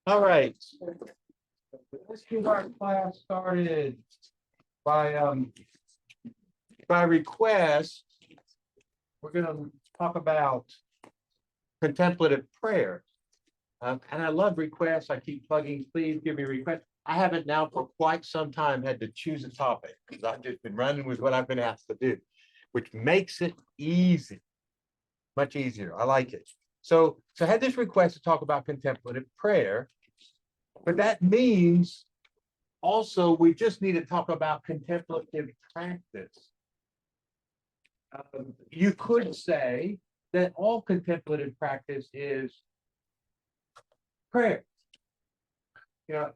All right. Let's get our class started by request. We're going to talk about contemplative prayer. And I love requests. I keep plugging, please give me requests. I haven't now for quite some time had to choose a topic because I've just been running with what I've been asked to do, which makes it easy, much easier. I like it. So I had this request to talk about contemplative prayer, but that means also we just need to talk about contemplative practice. You could say that all contemplative practice is prayer. You know,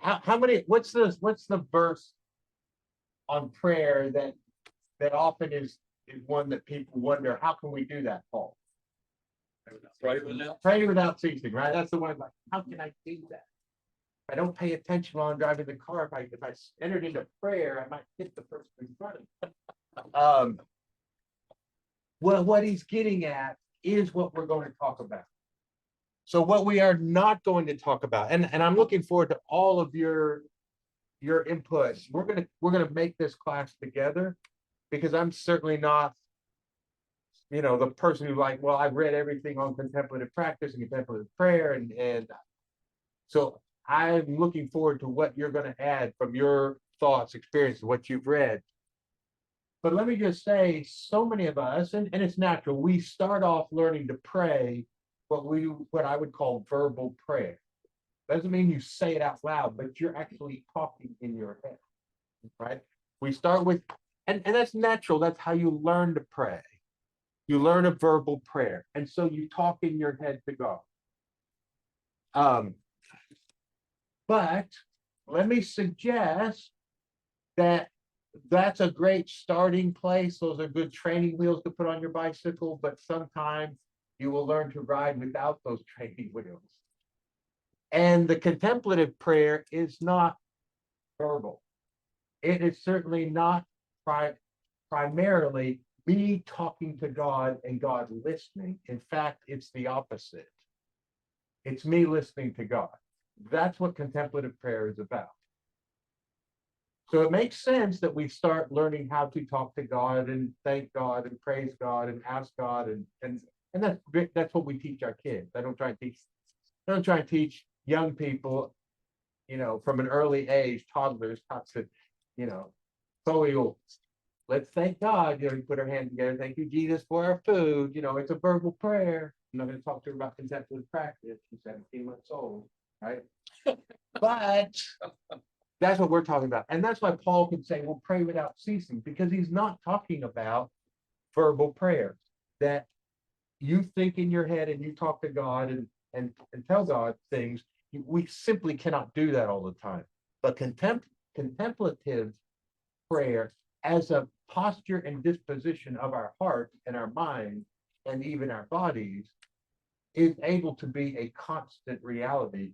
how many? What's the verse on prayer that often is one that people wonder, how can we do that, Paul? Pray without ceasing, right? That's the one. Like, how can I do that? If I don't pay attention while I'm driving the car, if I entered into prayer, I might hit the person in front of me. Well, what he's getting at is what we're going to talk about. So what we are not going to talk about, and I'm looking forward to all of your input. We're gonna make this class together because I'm certainly not, the person who well, I've read everything on contemplative practice and contemplative prayer, and so I'm looking forward to what you're going to add from your thoughts, experiences, what you've read. But let me just say, so many of us, and it's natural, we start off learning to pray what I would call verbal prayer. Doesn't mean you say it out loud, but you're actually talking in your head, right? We start with, and that's natural. That's how you learn to pray. You learn a verbal prayer. And so you talk in your head to God. But let me suggest that that's a great starting place. Those are good training wheels to put on your bicycle, but sometimes you will learn to ride without those training wheels. And the contemplative prayer is not verbal. It is certainly not primarily me talking to God and God listening. In fact, it's the opposite. It's me listening to God. That's what contemplative prayer is about. So it makes sense that we start learning how to talk to God and thank God and praise God and ask God, and that's what we teach our kids. I don't try and teach young people, from an early age, toddlers, how to, Chloe will, let's thank God, you put her hand together, thank you, Jesus, for our food. It's a verbal prayer. I'm not going to talk to her about contemplative practice. She's 17 months old, right? But that's what we're talking about. And that's why Paul can say, well, pray without ceasing, because he's not talking about verbal prayer, that you think in your head and you talk to God and tell God things. We simply cannot do that all the time. But contemplative prayer as a posture and disposition of our heart and our mind and even our bodies is able to be a constant reality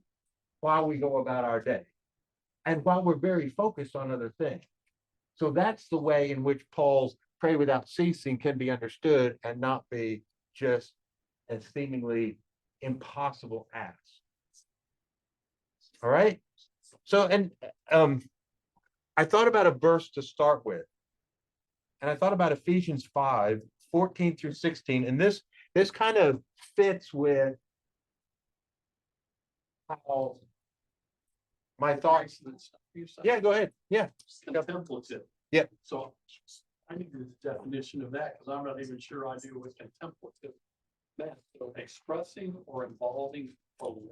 while we go about our day and while we're very focused on other things. So that's the way in which Paul's pray without ceasing can be understood and not be just a seemingly impossible ask. All right. So, and I thought about a verse to start with. And I thought about Ephesians 5:14 through 16. And this kind of fits with how my thoughts. Yeah, go ahead. Yeah. Contemplative. Yeah. So I need the definition of that because I'm not even sure I knew what contemplative meant. So expressing or involving prolonged.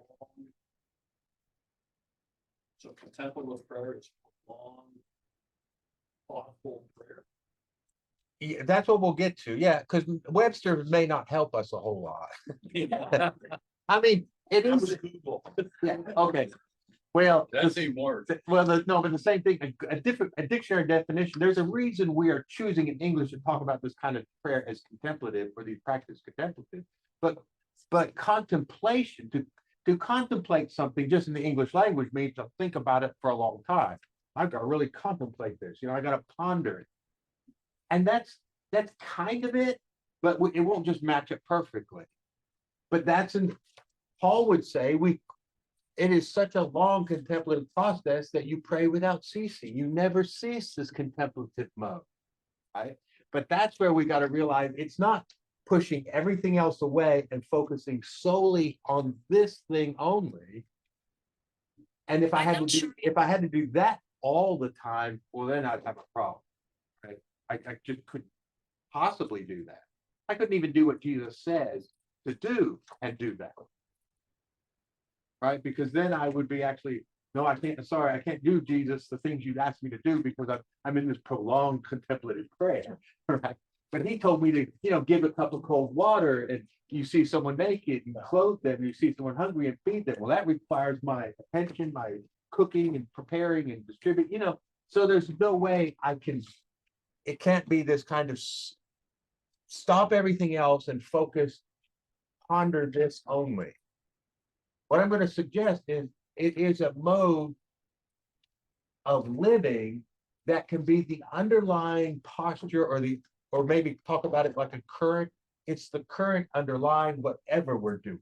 So contemplative prayer is prolonged, thoughtful prayer. Yeah, that's what we'll get to. Yeah, because Webster may not help us a whole lot. Yeah. I mean, it is. Google. Yeah, okay. Well, That's even worse. Well, no, but the same thing, a dictionary definition. There's a reason we are choosing in English to talk about this kind of prayer as contemplative, or these practices contemplative. But contemplation, to contemplate something just in the English language means to think about it for a long time. I've got to really contemplate this. I got to ponder it. And that's kind of it, but it won't just match it perfectly. But Paul would say it is such a long contemplative process that you pray without ceasing. You never cease this contemplative mode, right? But that's where we got to realize it's not pushing everything else away and focusing solely on this thing only. And if I had to do that all the time, well, then I'd have a problem, right? I just couldn't possibly do that. I couldn't even do what Jesus says to do and do that. Right? Because then I would be actually, no, I can't, sorry, I can't do, Jesus, the things you'd asked me to do because I'm in this prolonged contemplative prayer, right? But he told me to, give a cup of cold water, and you see someone naked and clothe them, you see someone hungry and feed them. Well, that requires my attention, my cooking and preparing and distribute, so there's no way it can't be this kind of stop everything else and focus, ponder this only. What I'm going to suggest is it is a mode of living that can be the underlying posture or maybe talk about it like it's the current underlying whatever we're doing.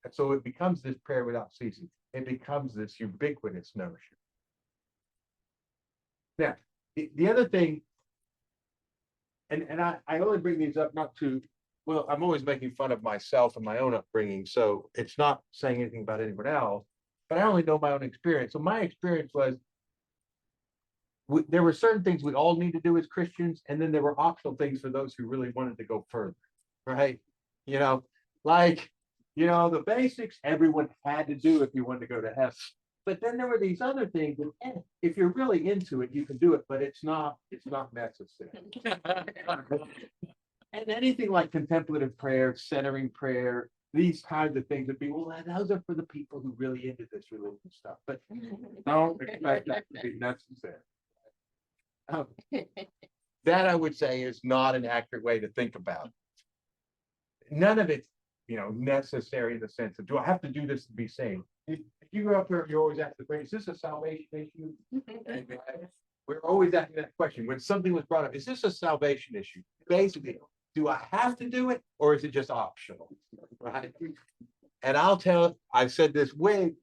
And so it becomes this prayer without ceasing. It becomes this ubiquitous notion. Now, the other thing, and I only bring these up not to, well, I'm always making fun of myself and my own upbringing, so it's not saying anything about anyone else, but I only know my own experience. So my experience was there were certain things we all need to do as Christians, and then there were optional things for those who really wanted to go further, right? The basics everyone had to do if you wanted to go to heaven. But then there were these other things, and if you're really into it, you can do it, but it's not necessary. And anything like contemplative prayer, centering prayer, these kinds of things would be, well, those are for the people who really into this religious stuff, but don't expect that to be necessary. That I would say is not an accurate way to think about it. None of it's, necessary in the sense of, do I have to do this to be saved? If you go up here, you always ask the question, is this a salvation issue? We're always asking that question. When something was brought up, is this a salvation issue? Basically, do I have to do it or is it just optional? Right. And I've said this way,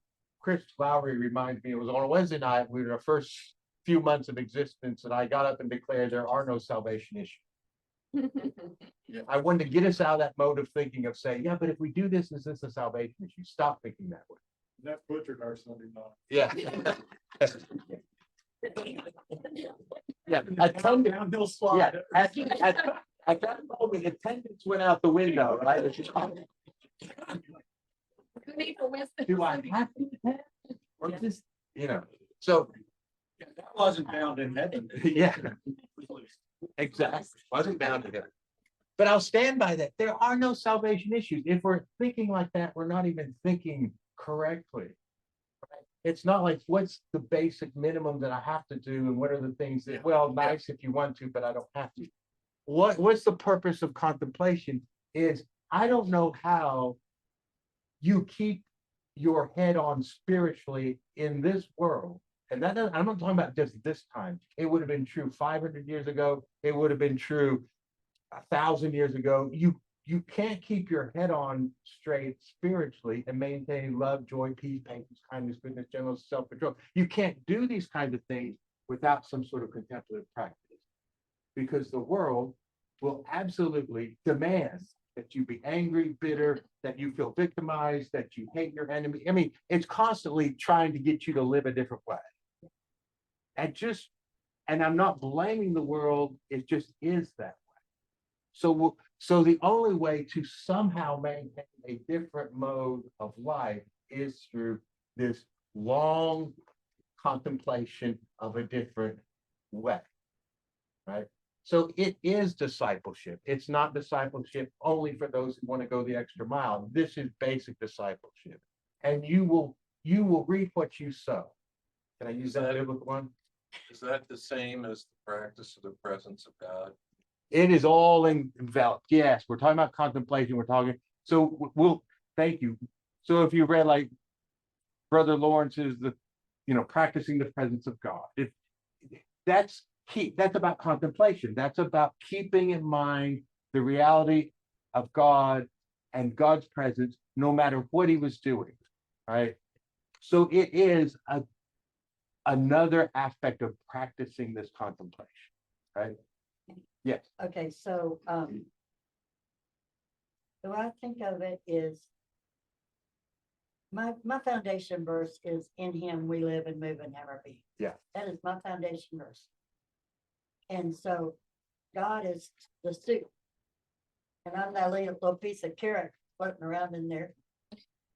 Chris Lowry reminds me, it was on a Wednesday night, we were the first few months of existence, and I got up and declared there are no salvation issues. I wanted to get us out of that mode of thinking of saying, yeah, but if we do this, is this a salvation issue? Stop thinking that way. That butchered our Sunday night. Yeah. Yeah. Downhill slide. At that moment, attendance went out the window, right? Do I have to attend? Or just, so. That wasn't bound in heaven. Yeah. Exactly. Wasn't bound to heaven. But I'll stand by that. There are no salvation issues. If we're thinking like that, we're not even thinking correctly. It's not like, what's the basic minimum that I have to do, and what are the things that, well, nice if you want to, but I don't have to. What's the purpose of contemplation is, I don't know how you keep your head on spiritually in this world. And I'm not talking about just this time. It would have been true 500 years ago. It would have been true 1,000 years ago. You can't keep your head on straight spiritually and maintain love, joy, peace, patience, kindness, goodness, gentleness, self-control. You can't do these kinds of things without some sort of contemplative practice, because the world will absolutely demand that you be angry, bitter, that you feel victimized, that you hate your enemy. I mean, it's constantly trying to get you to live a different way. And I'm not blaming the world, it just is that way. So the only way to somehow maintain a different mode of life is through this long contemplation of a different way, right? So it is discipleship. It's not discipleship only for those who want to go the extra mile. This is basic discipleship. And you will reap what you sow. Can I use that biblical one? Is that the same as the practice of the presence of God? It is all enveloped. Yes, we're talking about contemplation. We're talking. So thank you. So if you read like Brother Lawrence's, practicing the presence of God. That's key. That's about contemplation. That's about keeping in mind the reality of God and God's presence, no matter what he was doing. Right. So it is another aspect of practicing this contemplation, right? Yes. Okay, so, the way I think of it is my foundation verse is in him we live and move and have our being. Yeah. That is my foundation verse. And so God is the soup. And I'm that little piece of carrot floating around in there.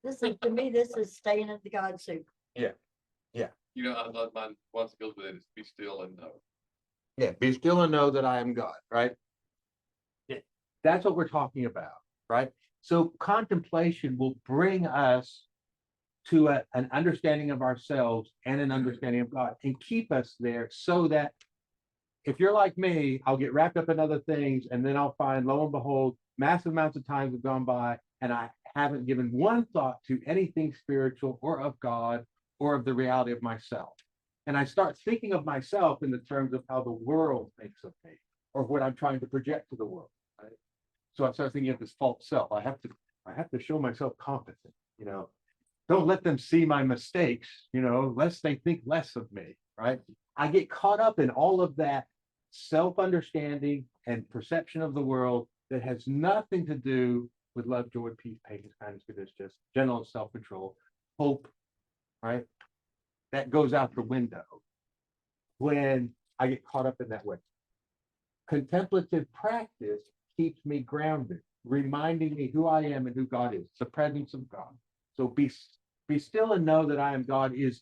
This is, to me, this is staying in the God soup. You know, I love mine, once it goes with it, is be still and know. Yeah, be still and know that I am God, right? Yeah, that's what we're talking about, right? So contemplation will bring us to an understanding of ourselves and an understanding of God and keep us there so that if you're like me, I'll get wrapped up in other things and then I'll find, lo and behold, massive amounts of times have gone by and I haven't given one thought to anything spiritual or of God or of the reality of myself. And I start thinking of myself in the terms of how the world thinks of me or what I'm trying to project to the world. Right? So I start thinking of this false self. I have to show myself competent, you know. Don't let them see my mistakes, you know, lest they think less of me, right? I get caught up in all of that self-understanding and perception of the world that has nothing to do with love, joy, peace, patience, kindness, goodness, just general self-control, hope, right? That goes out the window when I get caught up in that way. Contemplative practice keeps me grounded, reminding me who I am and who God is, the presence of God. So be still and know that I am God is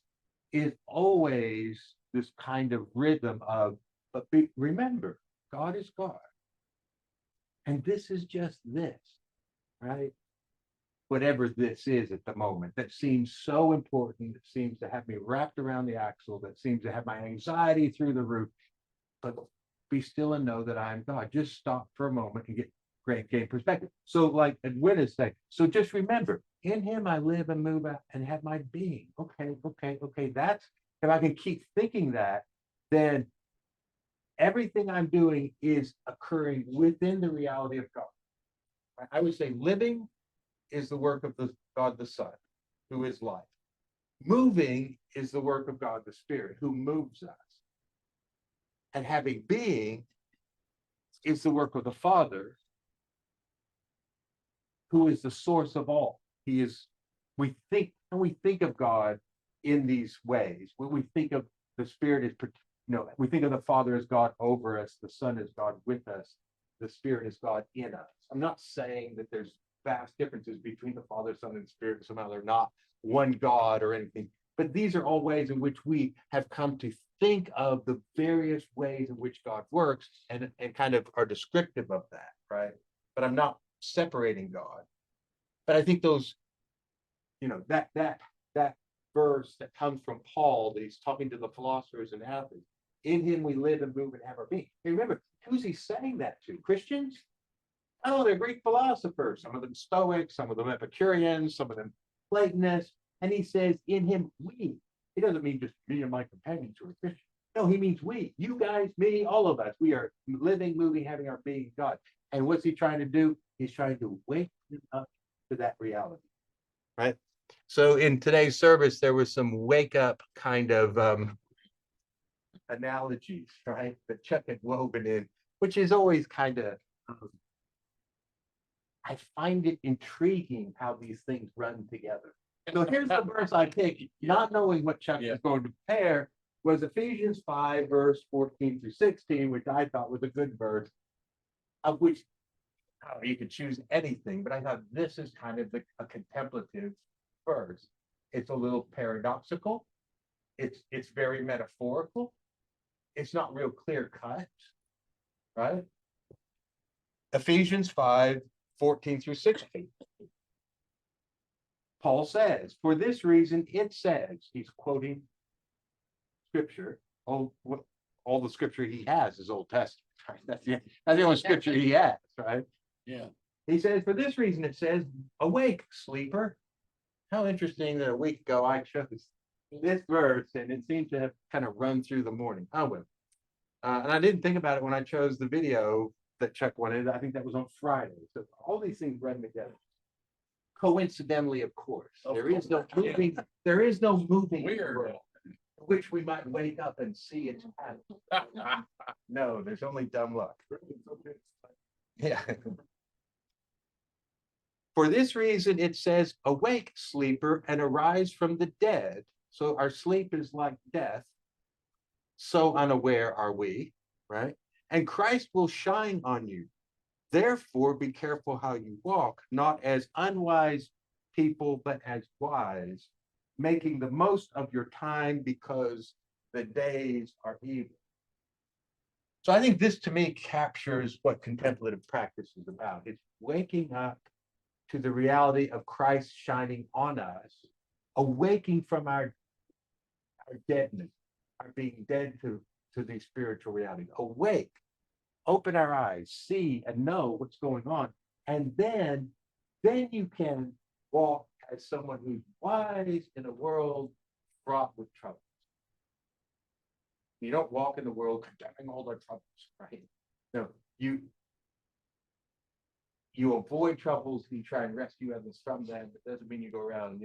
always this kind of rhythm of, but remember, God is God. And this is just this, right? Whatever this is at the moment that seems so important, that seems to have me wrapped around the axle, that seems to have my anxiety through the roof. But be still and know that I am God. Just stop for a moment and gain perspective. So, like Edwin is saying, so just remember, in him I live and move out and have my being. Okay. That's, if I can keep thinking that, then everything I'm doing is occurring within the reality of God. I would say living is the work of the God the Son, who is life. Moving is the work of God the Spirit, who moves us. And having being is the work of the Father, who is the source of all. He is, we think of God in these ways. When we think of the Spirit as, we think of the Father as God over us, the Son as God with us, the Spirit is God in us. I'm not saying that there's vast differences between the Father, Son, and Spirit. Somehow they're not one God or anything. But these are all ways in which we have come to think of the various ways in which God works and kind of are descriptive of that, right? But I'm not separating God. But I think those, that verse that comes from Paul, that he's talking to the philosophers in Athens, in him we live and move and have our being. And remember, who's he saying that to? Christians? Oh, they're Greek philosophers, some of them Stoics, some of them Epicureans, some of them Platonists. And he says, in him, we. He doesn't mean just me and my companions who are Christians. No, he means we, you guys, me, all of us. We are living, moving, having our being God. And what's he trying to do? He's trying to wake them up to that reality. Right? So in today's service, there was some wake up kind of analogies, right? That Chuck had woven in, which is always kind of, I find it intriguing how these things run together. So here's the verse I picked, not knowing what Chuck was going to prepare, was Ephesians 5, verse 14 through 16, which I thought was a good verse, of which you could choose anything, but I thought this is kind of a contemplative verse. It's a little paradoxical. It's very metaphorical. It's not real clear cut, right? Ephesians 5, 14 through 16. Paul says, for this reason, it says, he's quoting scripture, all the scripture he has is Old Testament, right? That's the only scripture he has, right? Yeah. He says, for this reason, it says, awake, sleeper. How interesting that a week ago I chose this verse and it seems to have kind of run through the morning. Oh, well. And I didn't think about it when I chose the video that Chuck wanted. I think that was on Friday. So all these things run together. coincidentally, of course, Of there is no course. moving, there is no moving. Weird. world, Which we might wake up and see it's happening. No, there's only dumb luck. Yeah. For this reason, it says, awake, sleeper, and arise from the dead. So our sleep is like death. So unaware are we, right? And Christ will shine on you. Therefore, be careful how you walk, not as unwise people, but as wise, making the most of your time because the days are evil. So I think this to me captures what contemplative practice is about. It's waking up to the reality of Christ shining on us, awaking from our deadness, our being dead to these spiritual realities. Awake, open our eyes, see and know what's going on. And then you can walk as someone who's wise in a world fraught with trouble. You don't walk in the world condemning all their troubles, right? No, you avoid troubles, you try and rescue others from them. It doesn't mean you go around,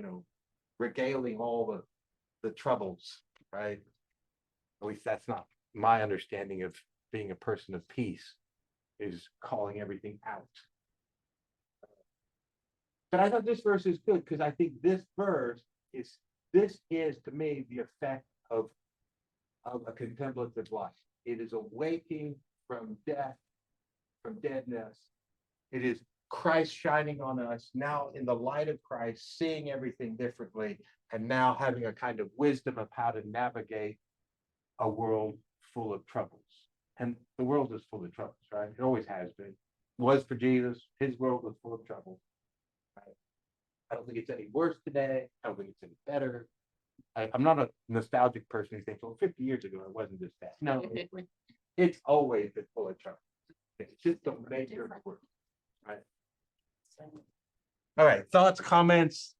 regaling all the troubles, right? At least that's not my understanding of being a person of peace, is calling everything out. But I thought this verse is good because I think this is to me the effect of a contemplative life. It is awaking from death, from deadness. It is Christ shining on us now in the light of Christ, seeing everything differently, and now having a kind of wisdom of how to navigate a world full of troubles. And the world is full of troubles, right? It always has been. It was for Jesus. His world was full of trouble. Right? I don't think it's any worse today. I don't think it's any better. I'm not a nostalgic person who thinks, well, 50 years ago, it wasn't this bad. No, it's always been full of trouble. It's just don't make it work. Right. All right. Thoughts, comments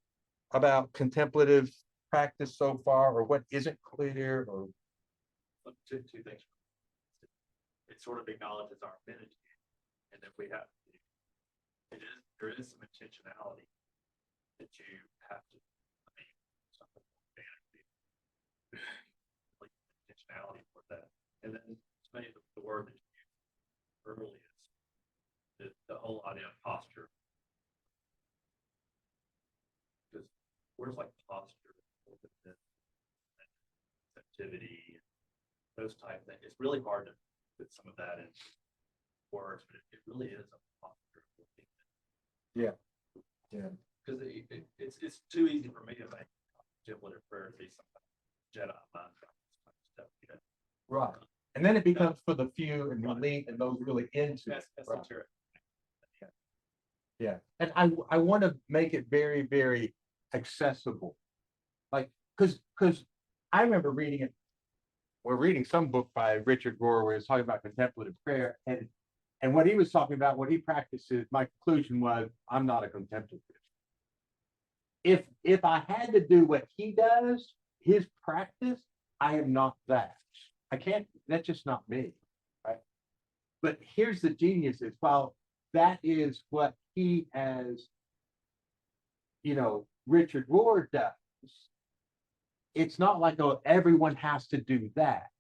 about contemplative practice so far, or what isn't clear, or Two things. It sort of acknowledges our affinity, and if we have, there is some intentionality that you have to, something like intentionality for that. And then maybe the word that you used early is the whole idea of posture. Because words like posture, activity, those type of things, it's really hard to put some of that in words, but it really is a posture. Yeah. Yeah. Because it's too easy for me to make contemplative prayer to be some kind of Jedi mind stuff. Right. And then it becomes for the few and the elite and those really into it. That's Right. esoteric. Yeah. And I want to make it very, very accessible. Like, because I remember reading it. We're reading some book by Richard Rohr where he's talking about contemplative prayer. And what he was talking about, what he practices, my conclusion was, I'm not a contemplative. If I had to do what he does, his practice, I am not that. I can't, that's just not me. Right. But here's the genius is, while that is what he as, Richard Rohr does, it's not like, oh, everyone has to do that.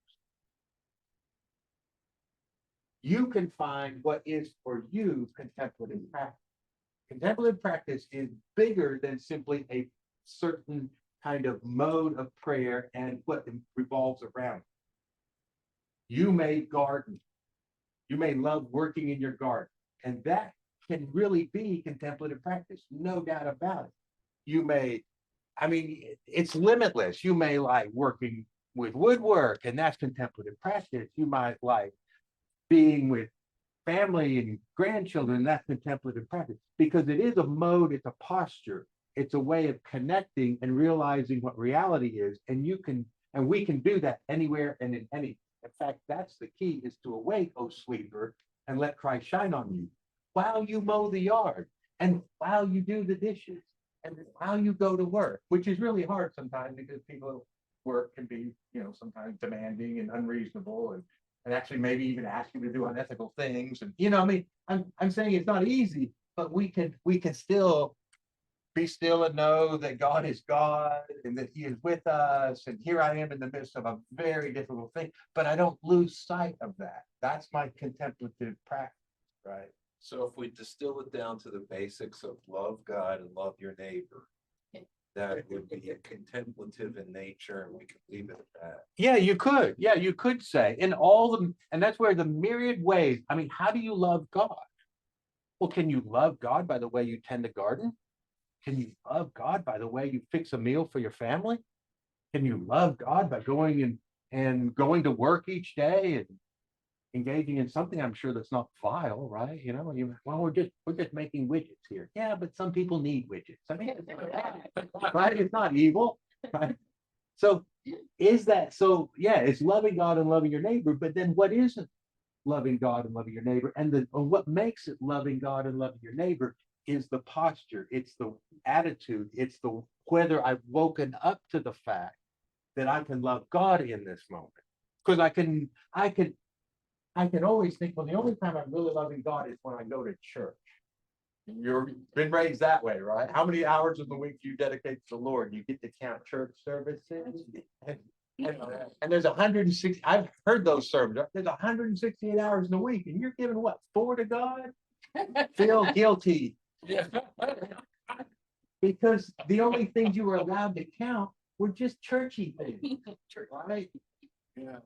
You can find what is for you contemplative practice. Contemplative practice is bigger than simply a certain kind of mode of prayer and what revolves around it. You may garden. You may love working in your garden. And that can really be contemplative practice, no doubt about it. You may, it's limitless. You may like working with woodwork, and that's contemplative practice. You might like being with family and grandchildren, that's contemplative practice, because it is a mode, it's a posture, it's a way of connecting and realizing what reality is. And we can do that anywhere and in any. In fact, that's the key, is to awake, O sleeper, and let Christ shine on you while you mow the yard, and while you do the dishes, and while you go to work, which is really hard sometimes because people work can be, sometimes demanding and unreasonable, and actually maybe even ask you to do unethical things. And I'm saying it's not easy, but we can still be still and know that God is God and that he is with us. And here I am in the midst of a very difficult thing, but I don't lose sight of that. That's my contemplative practice, right? So if we distill it down to the basics of love God and love your neighbor, that would be a contemplative in nature, and we could leave it at that. Yeah, you could. Yeah, you could say in all the, and that's where the myriad ways. I mean, how do you love God? Well, can you love God by the way you tend a garden? Can you love God by the way you fix a meal for your family? Can you love God by going and going to work each day and engaging in something I'm sure that's not vile, right? You know, well, we're just making widgets here. Yeah, but some people need widgets. I mean, right? It's not evil, right? So is that so? Yeah, it's loving God and loving your neighbor, but then what isn't loving God and loving your neighbor? And what makes it loving God and loving your neighbor is the posture, it's the attitude, it's the whether I've woken up to the fact that I can love God in this moment. Because I can always think, well, the only time I'm really loving God is when I go to church. You've been raised that way, right? How many hours of the week do you dedicate to the Lord? You get to count church services. And there's 160, I've heard those sermons. There's 168 hours in a week, and you're giving what, 4 to God? Feel guilty. Yeah. Because the only things you were allowed to count were just churchy things, right? Yeah.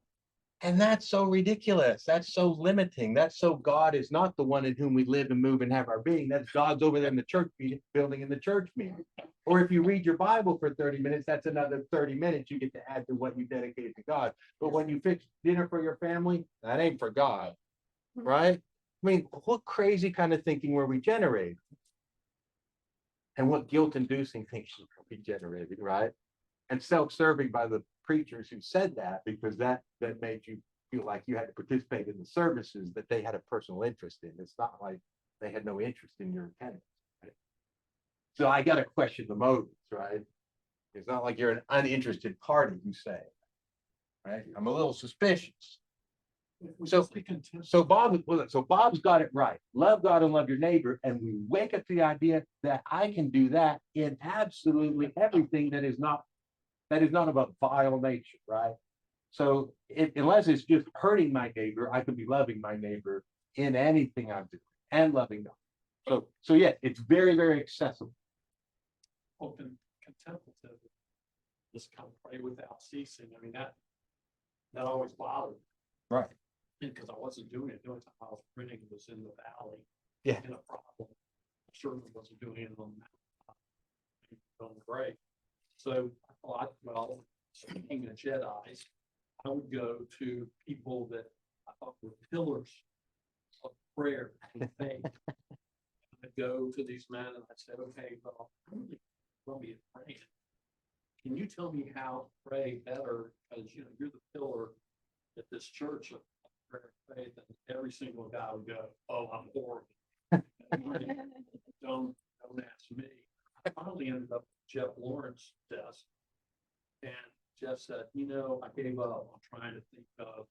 And that's so ridiculous. That's so limiting. That's so God is not the one in whom we live and move and have our being. That's God's over there in the church building in the church meeting. Or if you read your Bible for 30 minutes, that's another 30 minutes you get to add to what you dedicate to God. But when you fix dinner for your family, that ain't for God, right? I mean, what crazy kind of thinking were we generating? And what guilt-inducing thinking were we generating, right? And self-serving by the preachers who said that, because that made you feel like you had to participate in the services that they had a personal interest in. It's not like they had no interest in your attendance. Right? So I got to question the motives, right? It's not like you're an uninterested party, you say, right? I'm a little suspicious. So Bob's got it right. Love God and love your neighbor, and we wake up to the idea that I can do that in absolutely everything that is not of a vile nature, right? So unless it's just hurting my neighbor, I could be loving my neighbor in anything I'm doing and loving God. So yeah, it's very, very accessible. Open contemplative, just kind of pray without ceasing. I mean, that always bothered me. Right. Because I wasn't doing it. The only time I was printing was in the valley. Yeah. In a problem. I certainly wasn't doing it on the break. So I thought, well, speaking of Jedi's, I would go to people that I thought were pillars of prayer and faith. I'd go to these men and I'd say, okay, well, I'm really grumpy at praying. Can you tell me how to pray better? Because you're the pillar at this church of prayer and faith, and every single guy would go, oh, I'm horrible. Don't ask me. I finally ended up at Jeff Lawrence's desk, and Jeff said, I gave up on trying to think of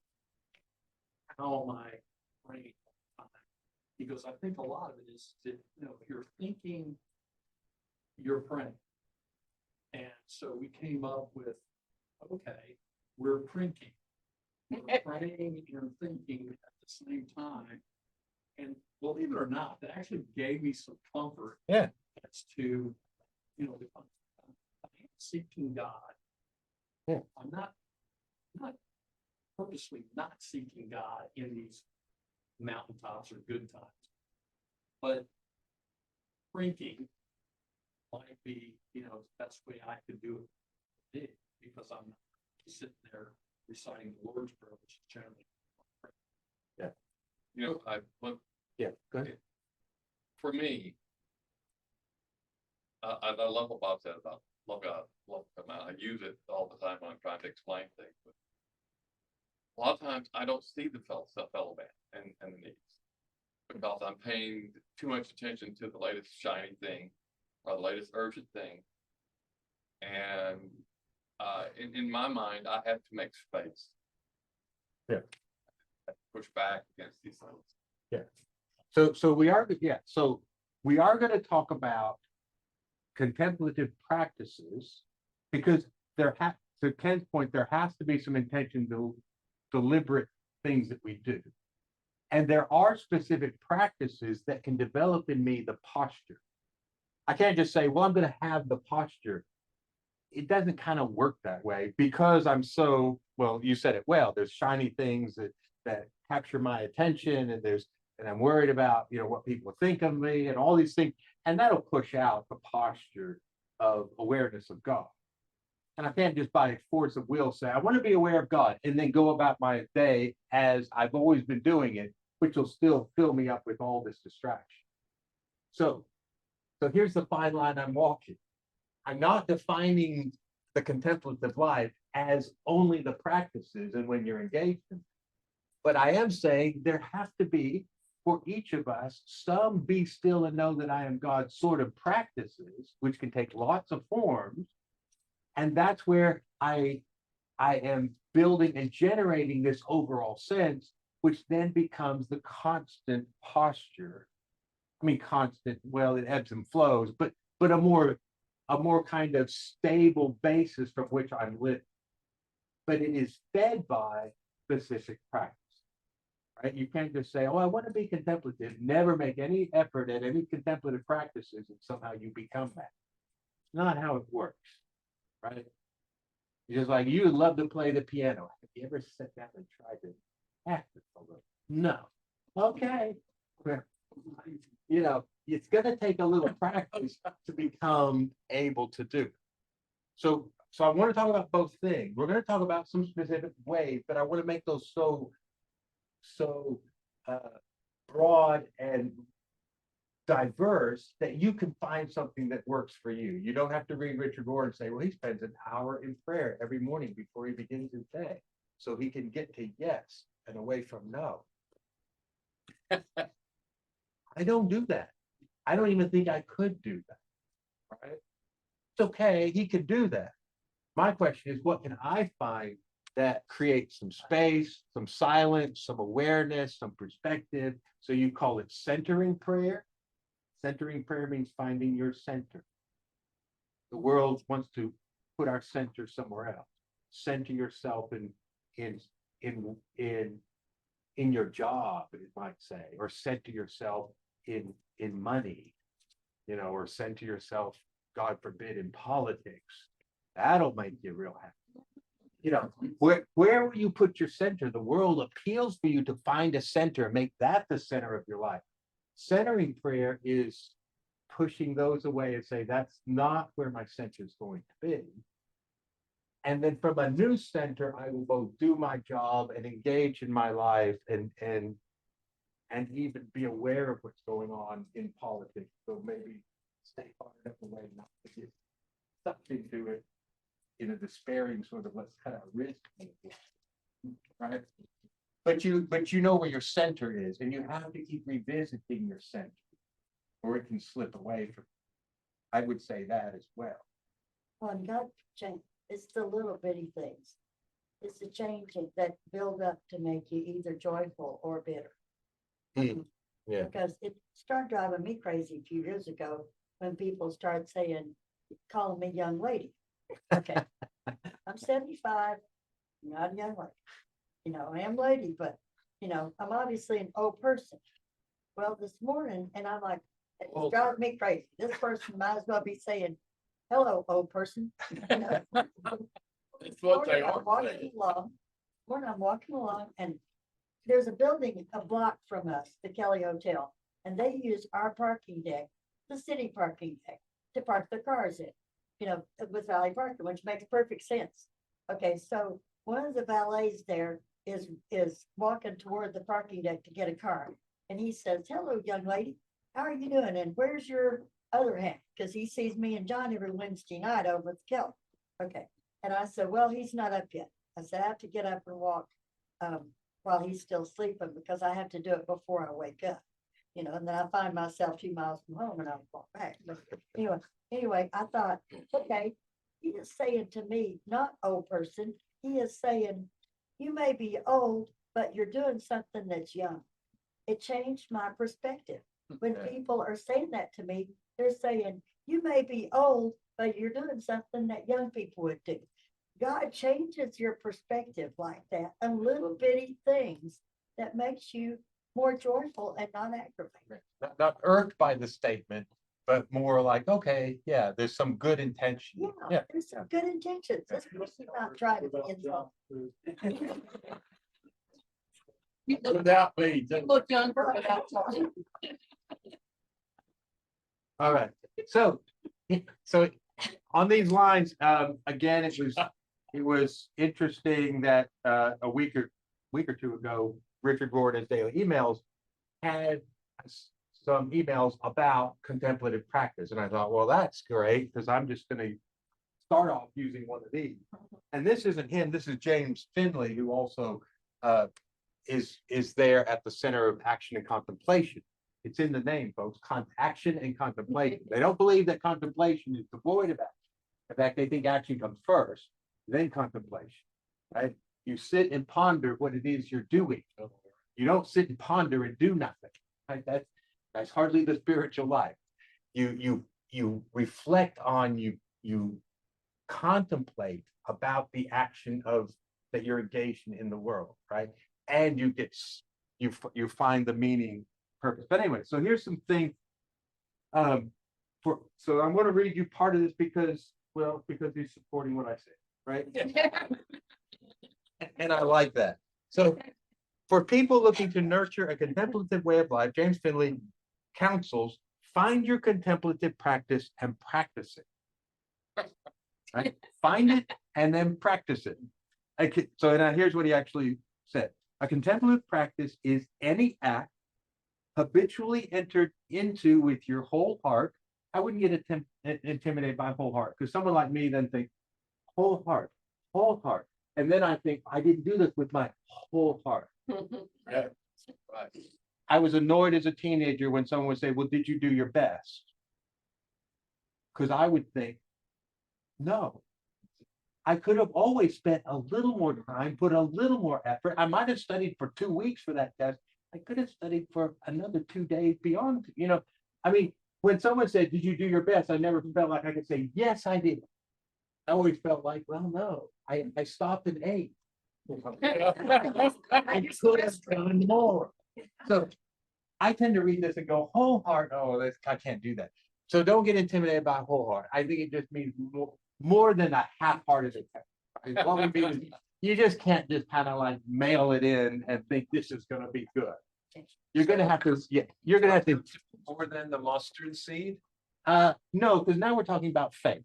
how am I praying. He goes, I think a lot of it is that, if you're thinking, you're praying. And so we came up with, okay, we're prinking. We're praying and thinking at the same time. And believe it or not, that actually gave me some comfort. Yeah. As to, if I'm seeking God. Yeah. I'm not purposely not seeking God in these mountaintops or good times. But drinking might be, the best way I could do it because I'm not sitting there reciting the Lord's Prayer, which is generally. Yeah. Yeah, go ahead. For me, I love what Bob said about love God, love Him. I use it all the time when I'm trying to explain things. But a lot of times I don't see the fellow man and the needs because I'm paying too much attention to the latest shiny thing or the latest urgent thing. And in my mind, I have to make space. Yeah. Push back against these things. Yeah. So we are going to talk about contemplative practices, because to Ken's point, there has to be some intention to deliberate things that we do. And there are specific practices that can develop in me the posture. I can't just say, well, I'm going to have the posture. It doesn't kind of work that way because I'm so, well, you said it well, there's shiny things that capture my attention, and I'm worried about, what people think of me and all these things. And that'll push out the posture of awareness of God. And I can't just by force of will say, I want to be aware of God and then go about my day as I've always been doing it, which will still fill me up with all this distraction. So here's the fine line I'm walking. I'm not defining the contemplative life as only the practices and when you're engaged in them. But I am saying there has to be, for each of us, some be still and know that I am God sort of practices, which can take lots of forms. And that's where I am building and generating this overall sense, which then becomes the constant posture. I mean, constant, well, it ebbs and flows, but a more kind of stable basis from which I'm living. But it is fed by specific practice, right? You can't just say, oh, I want to be contemplative, never make any effort at any contemplative practices, and somehow you become that. It's not how it works, right? Just like you would love to play the piano. Have you ever sat down and tried to practice a little? No. Okay. It's going to take a little practice to become able to do. So I want to talk about both things. We're going to talk about some specific ways, but I want to make those so broad and diverse that you can find something that works for you. You don't have to read Richard Rohr and say, well, he spends an hour in prayer every morning before he begins his day, so he can get to yes and away from no. I don't do that. I don't even think I could do that, right? It's okay, he could do that. My question is, what can I find that creates some space, some silence, some awareness, some perspective? So you call it centering prayer. Centering prayer means finding your center. The world wants to put our center somewhere else. Center yourself in your job, it might say, or center yourself in money, or center yourself, God forbid, in politics. That'll make you real happy. Where will you put your center? The world appeals for you to find a center, make that the center of your life. Centering prayer is pushing those away and say, that's not where my center is going to be. And then from a new center, I will both do my job and engage in my life and even be aware of what's going on in politics. So maybe stay far enough away not to get sucked into it in a despairing sort of let's cut out risk, right? But you know where your center is, and you have to keep revisiting your center, or it can slip away from. I would say that as well. On God change, it's the little bitty things. It's the changes that build up to make you either joyful or bitter. Yeah. Because it started driving me crazy a few years ago when people started calling me young lady. Okay. I'm 75, not a young lady. I am lady, but I'm obviously an old person. Well, this morning, and I'm like, it's driving me crazy. This person might as well be saying, hello, old person. It's what they are. I'm walking along, and there's a building a block from us, the Kelly Hotel, and they use our parking deck, the city parking deck, to park their cars in, with valet parking, which makes perfect sense. Okay, so one of the valets there is walking toward the parking deck to get a car, and he says, hello, young lady, how are you doing? And where's your other half? Because he sees me and John every Wednesday night over at the Kelly. Okay, and I said, well, he's not up yet. I said, I have to get up and walk while he's still sleeping, because I have to do it before I wake up, and then I find myself 2 miles from home and I walk back. But anyway, I thought, okay, he is saying to me, not old person, he is saying, you may be old, but you're doing something that's young. It changed my perspective. When people are saying that to me, they're saying, You may be old, but you're doing something that young people would do. God changes your perspective like that, and little bitty things that makes you more joyful and not aggravated. Not irked by the statement, but more like, okay, yeah, there's some good intention. Yeah, there's some good intentions. This person's not trying to be involved. Without me. You look younger without talking. All right, so, so on these lines, again, it was interesting that, a week or two ago, Richard Gordon's daily emails had some emails about contemplative practice, and I thought, well, that's great, because I'm just gonna start off using one of these. And this isn't him, this is James Finley, who also, is there at the center of action and contemplation. It's in the name, folks, action and contemplation. They don't believe that contemplation is devoid of action. In fact, they think action comes first, then contemplation, right? You sit and ponder what it is you're doing. You don't sit and ponder and do nothing, right? That's hardly the spiritual life. You reflect on, you contemplate about the action of that you're engaged in the world, right? And you find the meaning, purpose. But anyway, so here's some things. So I'm going to read you part of this because he's supporting what I say, right? And I like that. So for people looking to nurture a contemplative way of life, James Finley counsels, find your contemplative practice and practice it. Right? Find it and then practice it. So now here's what he actually said. A contemplative practice is any act habitually entered into with your whole heart. I wouldn't get intimidated by whole heart, because someone like me then think whole heart. And then I think I didn't do this with my whole heart. Yeah, right. I was annoyed as a teenager when someone would say, well, did you do your best? Because I would think, no. I could have always spent a little more time, put a little more effort. I might have studied for 2 weeks for that test. I could have studied for another 2 days beyond, I mean, when someone said, did you do your best? I never felt like I could say, yes, I did. I always felt like, well, no, I stopped at 8. I could have done more. So I tend to read this and go, whole heart, oh, I can't do that. So don't get intimidated by whole heart. I think it just means more than a half-hearted attempt. What we mean is, you just can't just kind of like mail it in and think this is going to be good. You're going to have to, you're going to have to. More than the mustard seed? No, because now we're talking about faith.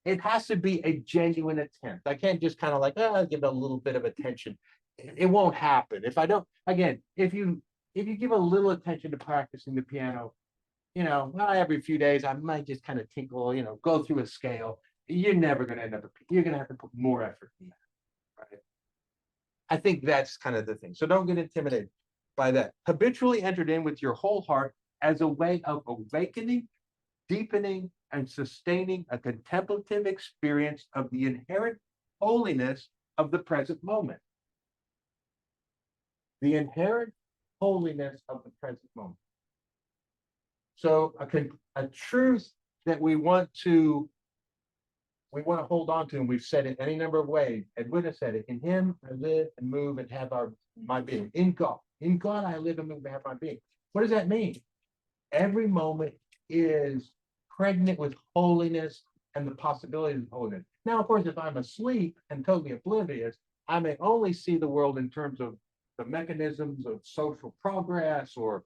It has to be a genuine attempt. I can't just kind of like, give it a little bit of attention. It won't happen. If I don't, again, if you give a little attention to practicing the piano, every few days, I might just kind of tinkle, go through a scale. You're never going to end up, you're going to have to put more effort in that, right? I think that's kind of the thing. So don't get intimidated by that. Habitually entered in with your whole heart as a way of awakening, deepening, and sustaining a contemplative experience of the inherent holiness of the present moment. The inherent holiness of the present moment. So a truth that we want to hold on to, and we've said it any number of ways. Edwin has said it. In him I live and move and have my being. In God I live and move and have my being. What does that mean? Every moment is pregnant with holiness and the possibilities of holiness. Now, of course, if I'm asleep and totally oblivious, I may only see the world in terms of the mechanisms of social progress, or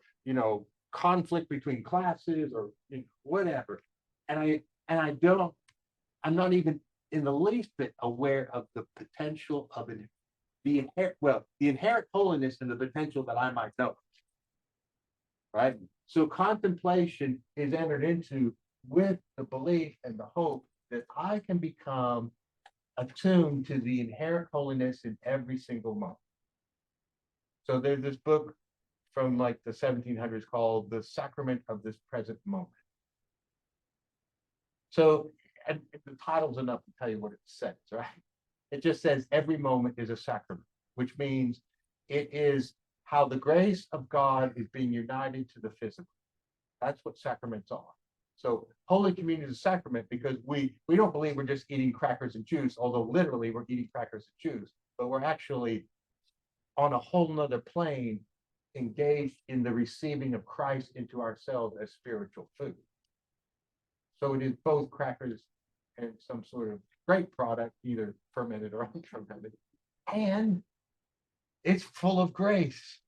conflict between classes, or whatever. And I'm not even in the least bit aware of the potential of the inherent holiness and the potential that I might know. Right? So contemplation is entered into with the belief and the hope that I can become attuned to the inherent holiness in every single moment. So there's this book from like the 1700s called The Sacrament of This Present Moment. So, and the title's enough to tell you what it says, right? It just says every moment is a sacrament, which means it is how the grace of God is being united to the physical. That's what sacraments are. So Holy Communion is a sacrament because we don't believe we're just eating crackers and juice, although literally we're eating crackers and juice, but we're actually on a whole nother plane engaged in the receiving of Christ into ourselves as spiritual food. So it is both crackers and some sort of grape product, either fermented or unfermented. And it's full of grace.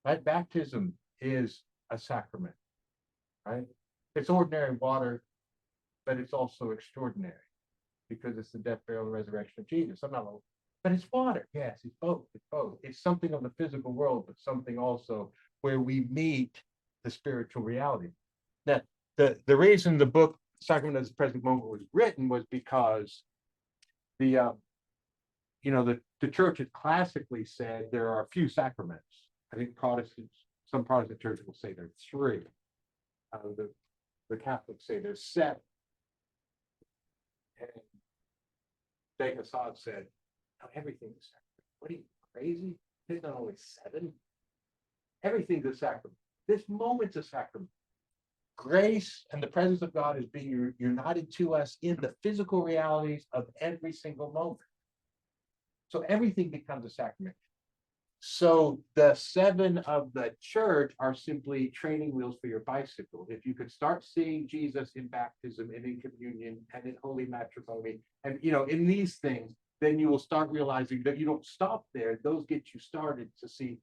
Right? Baptism is a sacrament, right? It's ordinary water, but it's also extraordinary because it's the death, burial, and resurrection of Jesus. I'm not, but it's water. Yes, it's both. It's both. It's something of the physical world, but something also where we meet the spiritual reality. Now, the reason the book Sacrament of the Present Moment was written was because the the church has classically said there are a few sacraments. I think some Protestant churches will say there are three. The Catholics say there's seven. And Sheikh Assad said, "No, everything's a sacrament." What are you, crazy? There's not only seven. Everything's a sacrament. This moment's a sacrament. Grace and the presence of God is being united to us in the physical realities of every single moment. So everything becomes a sacrament. So the seven of the church are simply training wheels for your bicycle. If you could start seeing Jesus in baptism and in communion and in holy matrimony, and in these things, then you will start realizing that you don't stop there. Those get you started to see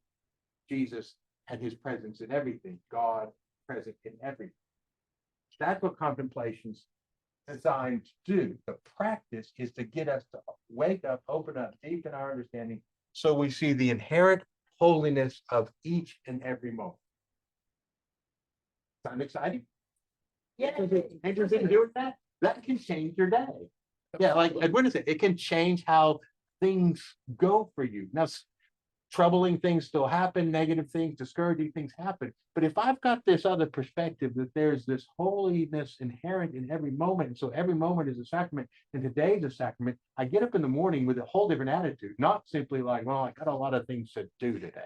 Jesus and his presence in everything, God present in everything. That's what contemplation's designed to do. The practice is to get us to wake up, open up, deepen our understanding, so we see the inherent holiness of each and every moment. Sound exciting? Yeah. Interested in doing that? That can change your day. Yeah, like what is it? It can change how things go for you. Now, troubling things still happen, negative things, discouraging things happen. But if I've got this other perspective that there's this holiness inherent in every moment, and so every moment is a sacrament, and today's a sacrament, I get up in the morning with a whole different attitude, not simply like, well, I got a lot of things to do today.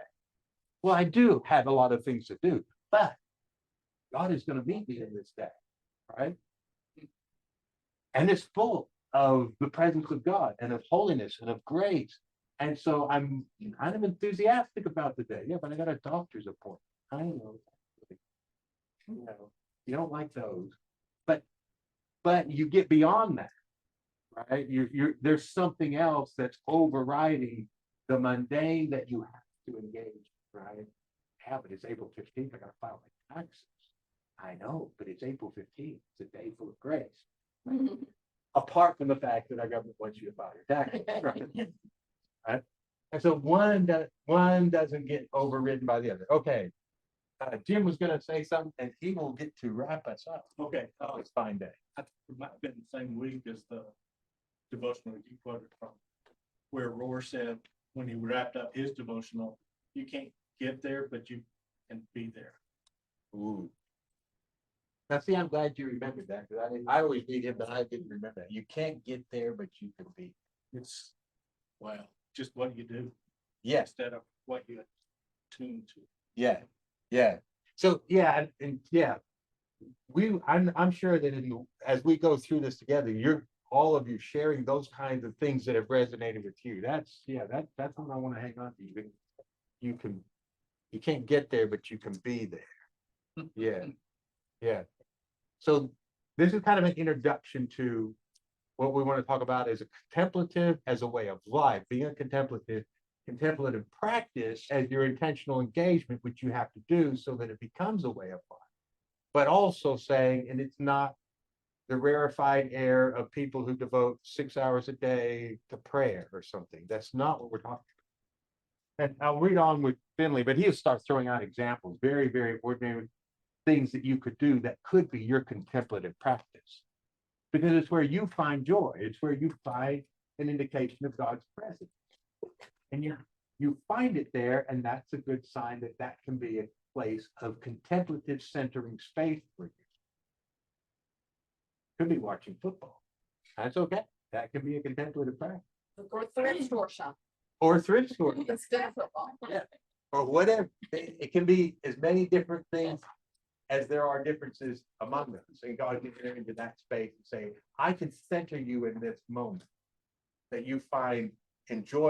Well, I do have a lot of things to do, but God is going to meet me in this day, right? And it's full of the presence of God and of holiness and of grace. And so I'm kind of enthusiastic about the day. Yeah, but I got a doctor's appointment. I know. You don't like those, but you get beyond that, right? There's something else that's overriding the mundane that you have to engage, right? Yeah, but it's April 15th. I got to file my taxes. I know, but it's April 15th. It's a day full of grace. Right? Apart from the fact that our government wants you to file your taxes, right? Right? And so one doesn't get overridden by the other. Okay. Jim was going to say something, and he will get to wrap us up. Okay, It's a fine day. it might have been the same week as the devotional you quoted from, where Rohr said when he wrapped up his devotional, you can't get there, but you can be there. Ooh. Now, see, I'm glad you remembered that, because I always read him, but I didn't remember that. You can't get there, but you can be. It's, well, just what you do Yes. instead of what you tune to. Yeah. Yeah. So yeah, and yeah, I'm sure that as we go through this together, all of you sharing those kinds of things that have resonated with you. That's what I want to hang on to. You can't get there, but you can be there. Yeah. Yeah. So this is kind of an introduction to what we want to talk about as a contemplative, as a way of life, being a contemplative practice as your intentional engagement, which you have to do so that it becomes a way of life. But also saying, and it's not the rarefied air of people who devote 6 hours a day to prayer or something. That's not what we're talking about. And I'll read on with Finley, but he'll start throwing out examples, very, very ordinary things that you could do that could be your contemplative practice. Because it's where you find joy. It's where you find an indication of God's presence. And you find it there, and that's a good sign that can be a place of contemplative centering space for you. Could be watching football. That's okay. That can be a contemplative practice. Or thrift store shop Or thrift store. instead of football. Yeah. Or whatever. It can be as many different things as there are differences among us, and God can enter into that space and say, I can center you in this moment that you find enjoyable.